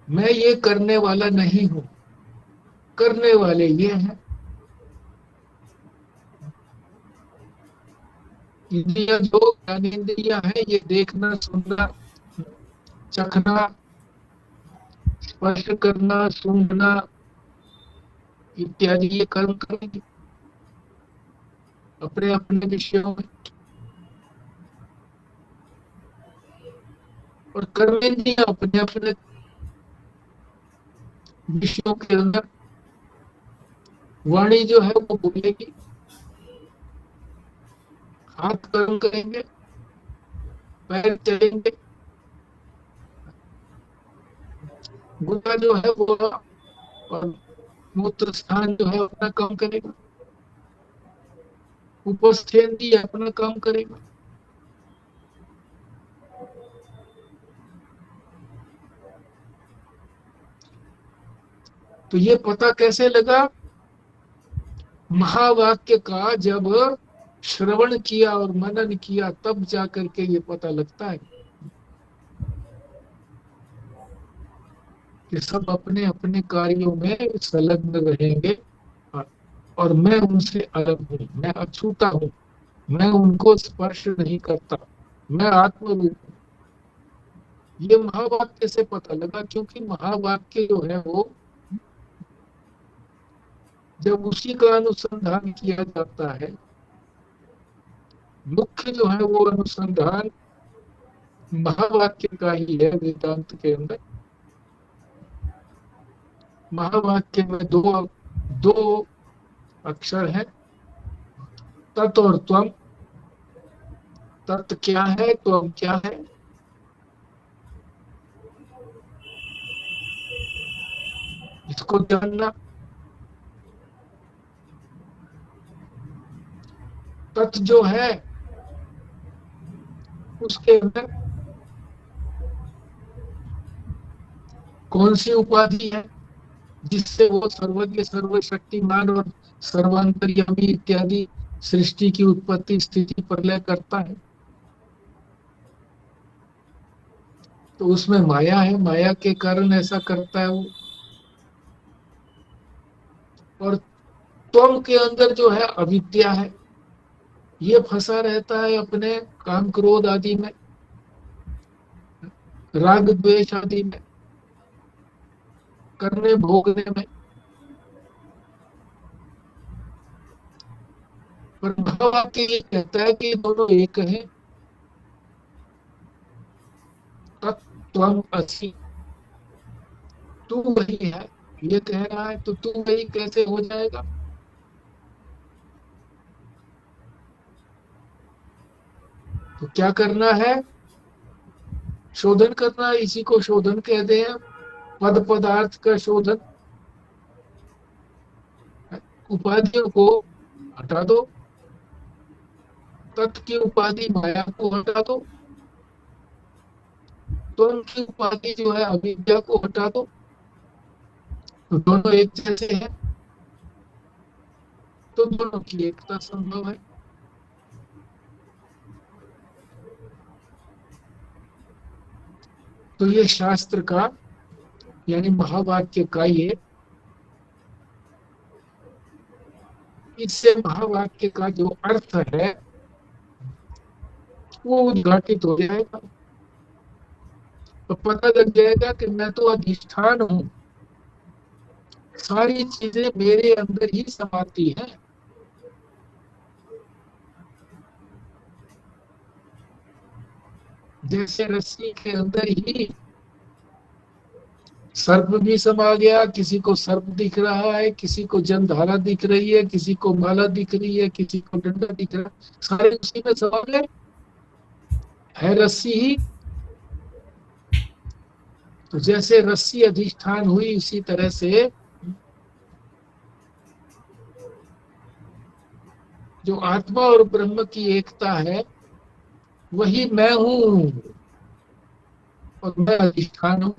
मैं ये करने वाला नहीं हूं, करने वाले ये हैं। इंद्रियां जो ज्ञानेंद्रियां हैं, ये देखना, सुनना, चखना, स्पर्श करना, सूंघना इत्यादि ये कर्म करेंगे अपने अपने विषयों में। और कर्मेंद्रियां अपने अपने विषयों के अंदर। वाणी जो है वो बोलेगी, हाथ कर्म करेंगे, पैर चलेंगे, गुदा जो है वो और मूत्र स्थान जो है अपना काम करेगा, उपस्थेंद्रिय अपना काम करेगा। तो ये पता कैसे लगा? महावाक्य का जब श्रवण किया और मनन किया तब जाकर के ये पता लगता है कि सब अपने अपने कार्यों में संलग्न रहेंगे और मैं उनसे अलग हूं, मैं अछूता हूं, मैं उनको स्पर्श नहीं करता, मैं आत्मरूप हूं। ये महावाक्य से पता लगा, क्योंकि महावाक्य जो है वो जब उसी का अनुसंधान किया जाता है, मुख्य जो है वो अनुसंधान महावाक्य का ही है। वेदांत के अंदर महावाक्य में दो अक्षर है, तत् और त्वम। तत् क्या है, त्वम क्या है? इसको जानना। तत् जो है उसके अंदर कौन सी उपाधि है जिससे वो सर्वज्ञ, सर्वशक्तिमान और सर्वांतर्यामी इत्यादि सृष्टि की उत्पत्ति, स्थिति, प्रलय करता है? तो उसमें माया है, माया के कारण ऐसा करता है वो। और त्वम के अंदर जो है अविद्या है, ये फंसा रहता है अपने काम क्रोध आदि में, राग द्वेष आदि में, करने भोगने में। पर महावाक्य ये कहता है कि दोनों एक है। तत्त्वम असि, तू वही है, ये कह रहा है। तो तू वही कैसे हो जाएगा? तो क्या करना है? शोधन करना है। इसी को शोधन कहते हैं, पद पदार्थ का शोधन। उपाधियों को हटा दो, तत् की उपाधि माया को हटा दो, त्वम की उपाधि जो है अविद्या को हटा दो। तो दोनों एक जैसे हैं, तो दोनों की एकता संभव है। तो ये शास्त्र का यानी महावाक्य का ये, इससे महावाक्य का जो अर्थ है वो उद्घाटित हो जाएगा। तो पता लग जाएगा कि मैं तो अधिष्ठान हूं, सारी चीजें मेरे अंदर ही समाती हैं। जैसे रस्सी के अंदर ही सर्प भी समा गया, किसी को सर्प दिख रहा है, किसी को जनधारा दिख रही है, किसी को माला दिख रही है, किसी को डंडा दिख रहा है, सारे उसी में समा गए, है रस्सी ही। तो जैसे रस्सी अधिष्ठान हुई, इसी तरह से जो आत्मा और ब्रह्म की एकता है वही मैं हूं और मैं अधिष्ठान हूं।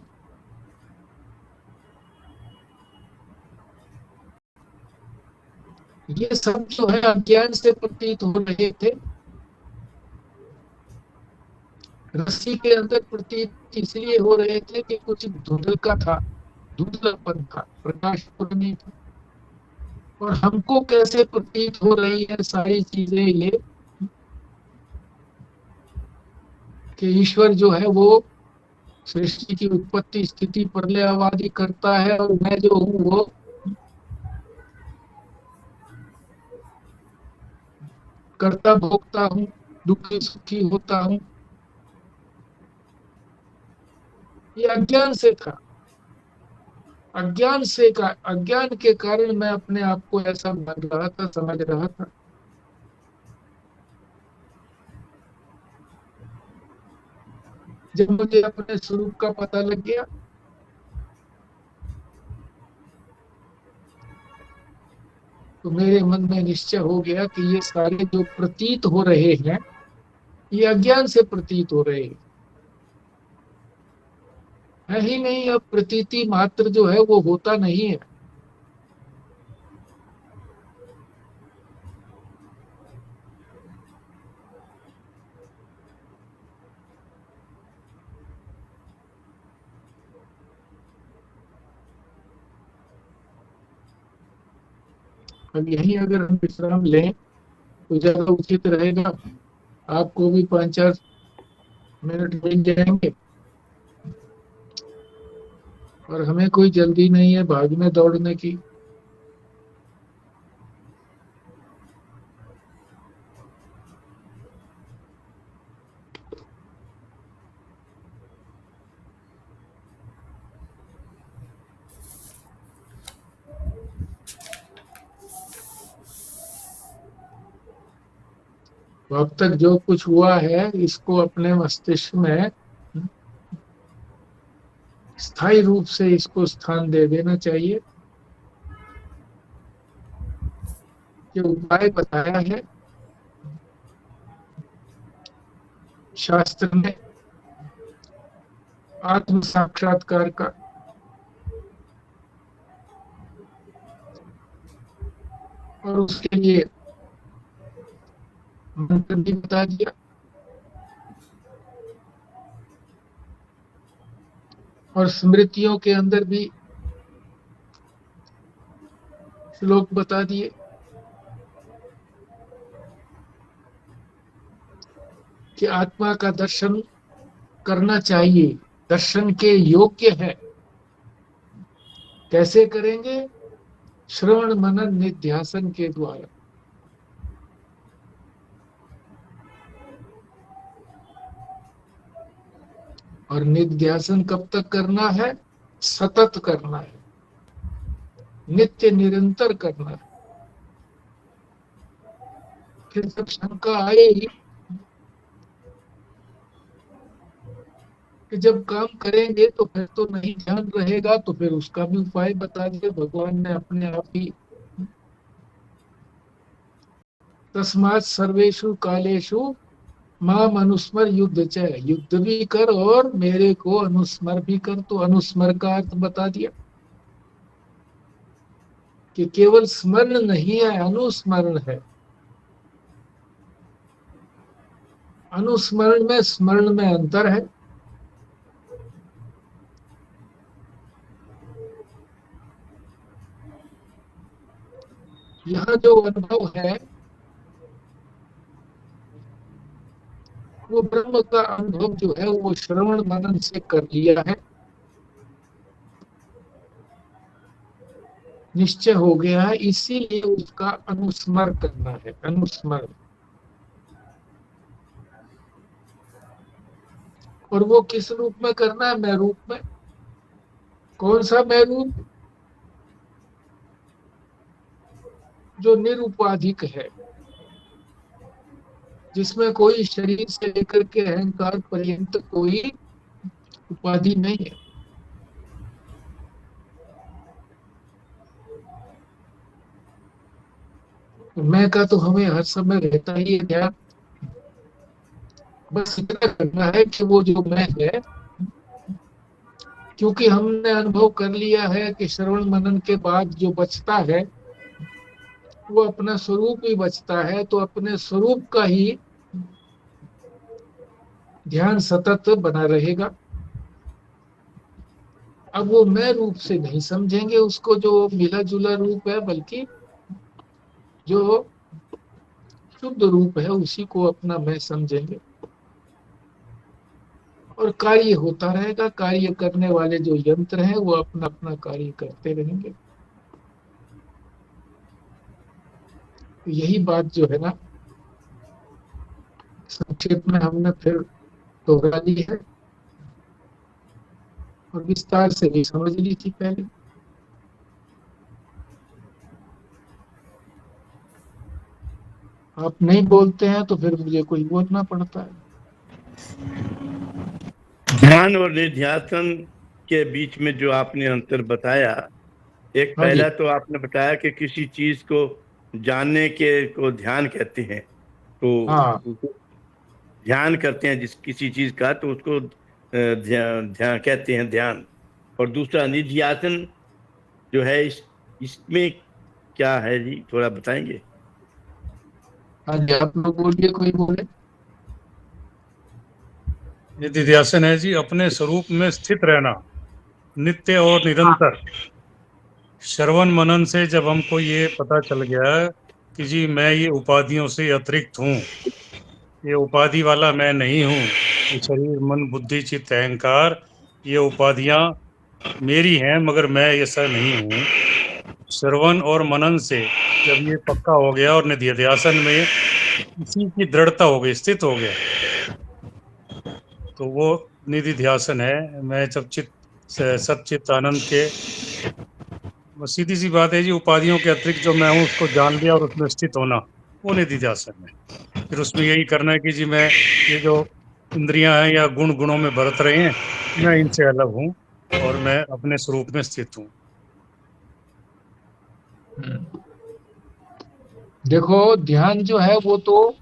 ये सब जो है अज्ञान से प्रतीत हो रहे थे, रस्सी के अंदर प्रतीत इसलिए हो रहे थे कि कुछ धुंधल का था, धुंधलापन था, प्रकाश पूर्ण नहीं था। और हमको कैसे प्रतीत हो रही है सारी चीजें ये कि ईश्वर जो है वो सृष्टि की उत्पत्ति स्थिति प्रलयवादी करता है और मैं जो हूँ वो करता भोगता हूँ, दुखी सुखी होता हूँ। ये अज्ञान से था, अज्ञान के कारण मैं अपने आप को ऐसा मान रहा था, समझ रहा था। जब मुझे अपने स्वरूप का पता लग गया तो मेरे मन में निश्चय हो गया कि ये सारे जो प्रतीत हो रहे हैं ये अज्ञान से प्रतीत हो रहे हैं, है ही नहीं। अब प्रतीति मात्र जो है वो होता नहीं है। अब यही अगर हम विश्राम लें तो ज्यादा उचित रहेगा। आपको भी 5-4 मिनट मिल जाएंगे और हमें कोई जल्दी नहीं है भागने दौड़ने की। तो अब तक जो कुछ हुआ है इसको अपने मस्तिष्क में स्थायी रूप से इसको स्थान दे देना चाहिए। ये उपाय बताया है शास्त्र ने आत्म साक्षात्कार का, और उसके लिए मंत्र भी बता दिया। और स्मृतियों के अंदर भी श्लोक बता दिए कि आत्मा का दर्शन करना चाहिए, दर्शन के योग्य है। कैसे करेंगे? श्रवण मनन निध्यासन के द्वारा। और निध्यासन कब तक करना है? सतत करना है, नित्य निरंतर करना है। फिर जब शंका आएगी कि जब काम करेंगे तो फिर तो नहीं ध्यान रहेगा, तो फिर उसका भी उपाय बता दिया भगवान ने अपने आप ही। तस्मात् सर्वेषु कालेषु माम अनुस्मर युद्ध च, युद्ध भी कर और मेरे को अनुस्मर भी कर। तो अनुस्मर का अर्थ बता दिया कि केवल स्मरण नहीं है, अनुस्मरण है। अनुस्मरण में स्मरण में अंतर है। यह जो अनुभव है वो ब्रह्म का अनुभव जो है वो श्रवण मनन से कर लिया है, निश्चय हो गया है। इसीलिए उसका अनुस्मरण करना है, अनुस्मरण। और वो किस रूप में करना है? मैं रूप में। कौन सा मैं रूप? जो निरुपाधिक है, जिसमें कोई शरीर से लेकर के अहंकार पर्यंत कोई उपाधि नहीं है। मैं का तो हमें हर समय रहता ही है ध्यान। बस इतना करना है कि वो जो मैं है, क्योंकि हमने अनुभव कर लिया है कि श्रवण मनन के बाद जो बचता है वो अपना स्वरूप ही बचता है, तो अपने स्वरूप का ही ध्यान सतत बना रहेगा। अब वो मैं रूप से नहीं समझेंगे उसको, जो मिला जुला रूप है, बल्कि जो शुद्ध रूप है उसी को अपना मैं समझेंगे। और कार्य होता रहेगा, कार्य करने वाले जो यंत्र हैं वो अपना अपना कार्य करते रहेंगे। तो यही बात जो है ना, संक्षेप में हमने फिर दोहरा ली है और विस्तार से भी समझ ली थी पहले। आप नहीं बोलते हैं तो फिर मुझे कोई बोलना पड़ता है। ध्यान और निध्यासन के बीच में जो आपने अंतर बताया, एक हाँ जी। पहला तो आपने बताया कि किसी चीज को जानने के को ध्यान कहते हैं, तो हाँ उसको ध्यान करते हैं जिस किसी चीज का, तो उसको ध्यान ध्यान कहते हैं, ध्यान। और दूसरा निध्यासन जो है, इसमें क्या है जी, थोड़ा बताएंगे? हाँ जी, आप लोग बोलिए, कोई बोले। निधिध्यासन है जी अपने स्वरूप में स्थित रहना, नित्य और निरंतर। श्रवण मनन से जब हमको ये पता चल गया कि जी मैं ये उपाधियों से अतिरिक्त हूँ, ये उपाधि वाला मैं नहीं हूँ, ये शरीर मन बुद्धि चित्त अहंकार ये उपाधियां मेरी हैं, मगर मैं ऐसा नहीं हूँ। श्रवण और मनन से जब ये पक्का हो गया और निधिध्यासन में इसी की दृढ़ता हो गई, स्थित हो गया, तो वो निधिध्यासन है। मैं जब सच्चित आनंद के, बस सीधी सी बात है जी, उपाधियों के अतिरिक्त जो मैं हूँ उसको जान लिया और उसमें स्थित होना, वो निधिध्यासन है। फिर उसमें यही करना है कि जी मैं ये जो इंद्रियां हैं या गुणों में बरत रहे हैं, मैं इनसे अलग हूँ और मैं अपने स्वरूप में स्थित हूँ। देखो, ध्यान जो है वो तो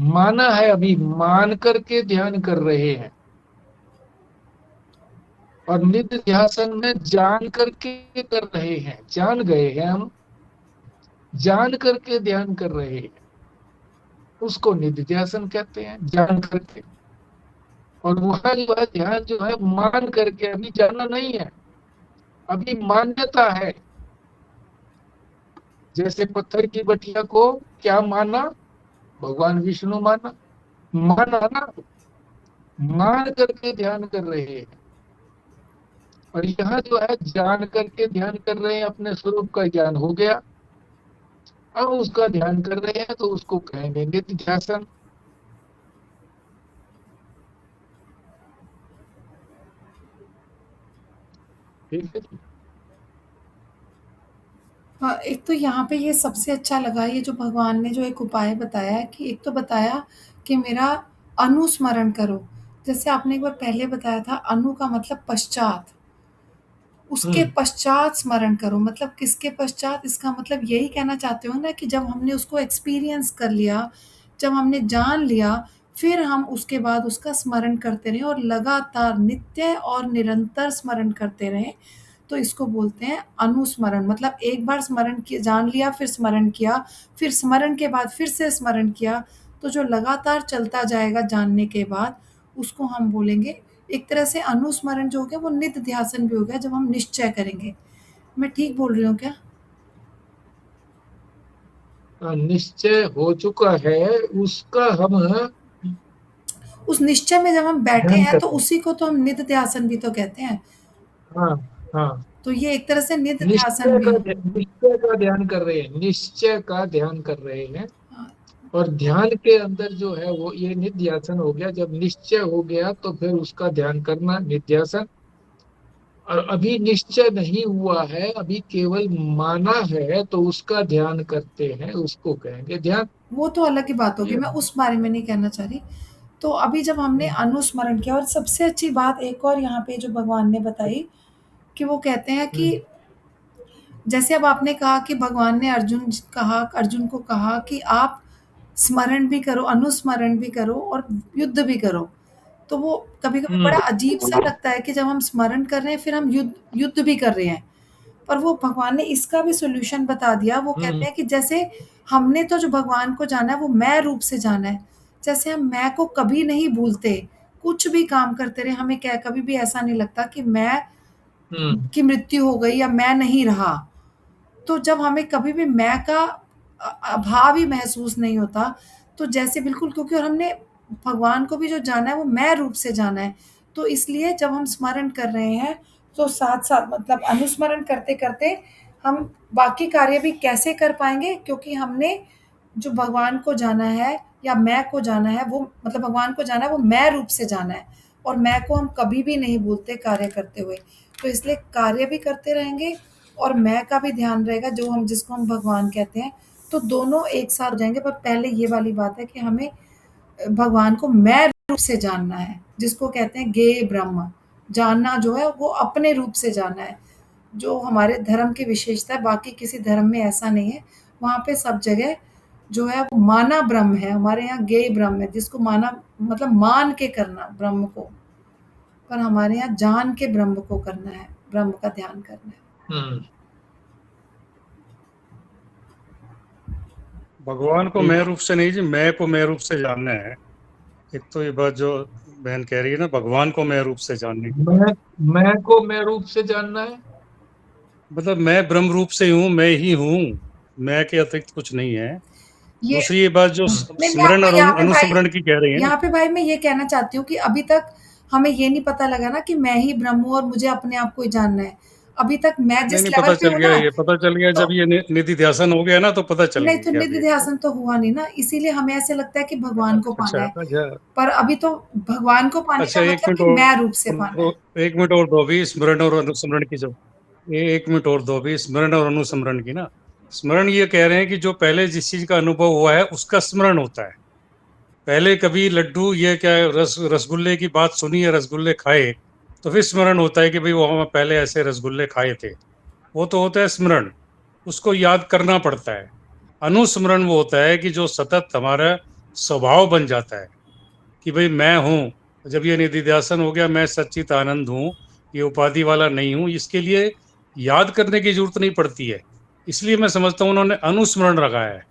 माना है, अभी मान करके ध्यान कर रहे हैं। और निधिध्यासन में जान करके कर रहे हैं, जान गए हैं हम, जान करके ध्यान कर रहे हैं, उसको निधिध्यासन कहते हैं, जान करके। और वहां जो है ध्यान जो है मान करके, अभी जाना नहीं है, अभी मान्यता है। जैसे पत्थर की बटिया को क्या माना, भगवान विष्णु माना, माना ना, मान करके ध्यान कर रहे हैं। और यहाँ जो है जान करके ध्यान कर रहे हैं, अपने स्वरूप का ज्ञान हो गया, अब उसका ध्यान कर रहे हैं, तो उसको कहेंगे निधिध्यासन। ठीक है। हाँ, एक तो यहाँ पे ये सबसे अच्छा लगा, ये जो भगवान ने जो एक उपाय बताया है कि एक तो बताया कि मेरा अनुस्मरण करो। जैसे आपने एक बार पहले बताया था, अनु का मतलब पश्चात, उसके हम्म। पश्चात स्मरण करो। मतलब किसके पश्चात? इसका मतलब यही कहना चाहते हो ना कि जब हमने उसको एक्सपीरियंस कर लिया, जब हमने जान लिया, फिर हम उसके बाद उसका स्मरण करते रहें और लगातार नित्य और निरंतर स्मरण करते रहें। तो इसको बोलते हैं अनुस्मरण। मतलब एक बार स्मरण किया, जान लिया, फिर स्मरण किया, फिर स्मरण के बाद फिर से स्मरण किया, तो जो लगातार चलता जाएगा जानने के बाद, उसको हम बोलेंगे। एक तरह से अनुस्मरण जो हो गया वो निधिध्यासन भी हो गया, जब हम निश्चय करेंगे। मैं ठीक बोल रही हूँ क्या? निश्चय हो चुका है, उसका हम उस निश्चय में जब हम बैठे ध्यान हैं कर तो रहे हैं। उसी को तो हम निधिध्यासन भी तो कहते हैं। हाँ हाँ। तो ये एक तरह से निधिध्यासन निश्चय भी का है। निश्चय का ध्यान कर रहे हैं, निश्चय का ध्यान कर रहे हैं। हाँ, और ध्यान के अंदर जो है वो ये निध्यासन हो गया। जब निश्चय हो गया तो फिर उसका ध्यान करना निध्यासन। और अभी निश्चय नहीं हुआ है, अभी केवल माना है, तो उसका ध्यान करते हैं, उसको कहेंगे ध्यान। वो तो अलग ही बात होगी, ये मैं उस बारे में नहीं कहना चाह रही। तो अभी जब हमने अनुस्मरण किया, और सबसे अच्छी बात एक और यहाँ पे जो भगवान ने बताई कि वो कहते हैं कि जैसे अब आपने कहा कि भगवान ने अर्जुन को कहा कि आप स्मरण भी करो, अनुस्मरण भी करो और युद्ध भी करो। तो वो कभी-कभी बड़ा अजीब-सा लगता है कि जब हम स्मरण कर रहे हैं, फिर हम युद्ध भी कर रहे हैं। पर वो भगवान ने इसका भी सॉल्यूशन बता दिया। वो कहते हैं कि जैसे हमने तो जो भगवान को जाना है, वो मैं रूप से जाना है। जैसे हम मैं को कभी नहीं भूलते, कुछ भी काम करते रहे, हमें क्या कभी भी ऐसा नहीं लगता कि मैं की मृत्यु हो गई या मैं नहीं रहा। तो जब हमें कभी भी मैं का अभाव ही महसूस नहीं होता, तो जैसे बिल्कुल, क्योंकि और हमने भगवान को भी जो जाना है वो मैं रूप से जाना है। तो इसलिए जब हम स्मरण कर रहे हैं, तो साथ-साथ मतलब अनुस्मरण करते-करते हम बाकी कार्य भी कैसे कर पाएँगे, क्योंकि हमने जो भगवान को जाना है या मैं को जाना है, वो मतलब भगवान को जाना है, वो मैं रूप से जाना है और मैं को हम कभी भी नहीं भूलते कार्य करते हुए। तो इसलिए कार्य भी करते रहेंगे और मैं का भी ध्यान रहेगा, जो हम जिसको हम भगवान कहते हैं। तो दोनों एक साथ हो जाएँगे, पर पहले ये वाली बात है कि हमें भगवान को मैं रूप से जानना है, जिसको कहते हैं ज्ञेय ब्रह्म। जानना जो है वो अपने रूप से जानना है, जो हमारे धर्म की विशेषता है, बाकी किसी धर्म में ऐसा नहीं है। वहाँ पे सब जगह जो है वो माना ब्रह्म है, हमारे यहाँ ज्ञेय ब्रह्म है, जिसको माना मतलब मान के करना ब्रह्म को, पर हमारे यहाँ जान के ब्रह्म को करना है, ब्रह्म का ध्यान करना है। भगवान को मैं रूप से नहीं जी, मैं को मैं रूप से जानना है। एक तो ये बात जो बहन कह रही है ना, भगवान को मैं रूप से जानने की, मैं को मैं रूप से जानना है। मतलब मैं ब्रह्म रूप से हूँ, मैं ही हूँ, मैं के अतिरिक्त कुछ नहीं है। ये दूसरी ये बात जो मैं स्मरण और यहाँ पे भाई अनुस्मरण की कह रही है ना, यहाँ पे भाई मैं ये कहना चाहती हूँ कि अभी तक हमें ये नहीं पता लगा ना कि मैं ही ब्रह्म हूँ और मुझे अपने आप को ही जानना है। अभी तक मैं नहीं जिस नहीं लेवल पता पे चल हूँ गया, ना, ये पता चल गया तो जब ये निधि ध्यासन हो गया ना, तो पता चल नहीं, तो गया निधि अभी। ध्यासन तो हुआ नहीं ना, इसीलिए हमें ऐसे लगता है कि भगवान को पाना अच्छा है। अच्छा पर अभी तो भगवान को पाने अच्छा, का एक मतलब मिनट कि मैं रूप से पाना है। एक मिनट और दो अभी, स्मरण और अनुस्मरण की जो, एक मिनट और दो अभी, स्मरण और अनुस्मरण की ना। स्मरण ये कह रहे हैं कि जो पहले जिस चीज का अनुभव हुआ है उसका स्मरण होता है। पहले कभी लड्डू ये क्या है, रसगुल्ले की बात सुनी है, रसगुल्ले खाए, तो फिर स्मरण होता है कि भाई वो हम पहले ऐसे रसगुल्ले खाए थे। वो तो होता है स्मरण, उसको याद करना पड़ता है। अनुस्मरण वो होता है कि जो सतत हमारा स्वभाव बन जाता है कि भाई मैं हूँ। जब ये निधिध्यासन हो गया, मैं सच्चित आनंद हूँ, ये उपाधि वाला नहीं हूँ, इसके लिए याद करने की जरूरत नहीं पड़ती है। इसलिए मैं समझता हूँ उन्होंने अनुस्मरण रखा है।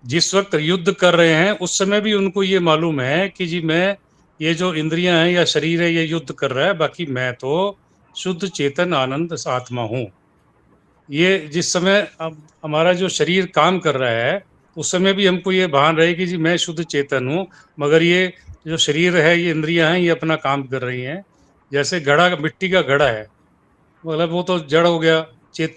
जिस वक्त युद्ध कर रहे हैं उस समय भी उनको ये मालूम है कि जी मैं, ये जो इंद्रियां हैं या शरीर है ये युद्ध कर रहा है, बाकी मैं तो शुद्ध चेतन आनंद आत्मा हूँ। ये जिस समय अब हमारा जो शरीर काम कर रहा है, उस समय भी हमको ये भान रहे कि जी मैं शुद्ध चेतन हूँ, मगर ये जो शरीर है, ये इंद्रियां हैं, ये अपना काम कर रही हैं। जैसे घड़ा, मिट्टी का घड़ा है, मतलब वो तो जड़ हो गया, चेत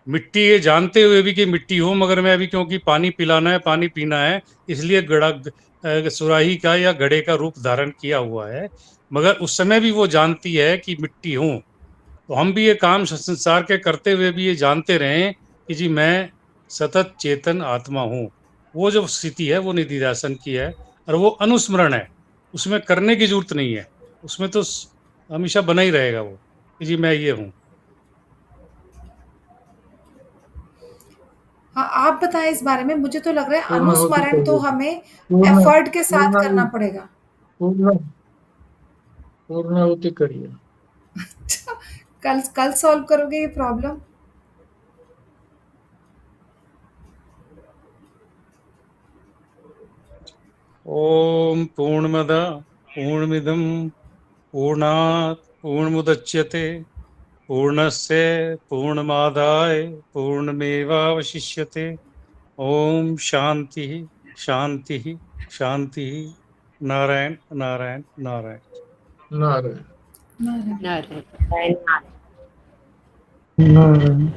मिट्टी, ये जानते हुए भी कि मिट्टी हो, मगर मैं अभी क्योंकि पानी पिलाना है, पानी पीना है, इसलिए घड़ा सुराही का या घड़े का रूप धारण किया हुआ है। मगर उस समय भी वो जानती है कि मिट्टी हूँ। तो हम भी ये काम संसार के करते हुए भी ये जानते रहें कि जी मैं सतत चेतन आत्मा हूँ। वो जो स्थिति है वो निधिध्यासन की है, और वो अनुस्मरण है, उसमें करने की जरूरत नहीं है। उसमें तो हमेशा बना ही रहेगा वो कि जी मैं ये हूँ। हाँ, आप बताएं इस बारे में। मुझे तो लग रहा है पूर्णाहुति अनुस्मरण तो करिए। हमें पूर्ण एफर्ट के साथ पूर्ण करना पड़ेगा। पूर्ण पूर्णाहुति करिए। अच्छा, कल कल सॉल्व करोगे ये प्रॉब्लम? ओम पूर्णमद पूर्णमिदम पूर्णात् पूर्णमुदच्यते पूर्णस्य पूर्णमादाय पूर्णमेवावशिष्यते। ओम शांति शांति शांति। नारायण नारायण नारायण। नारायण नारायण। नारायण। नारायण। नारायण।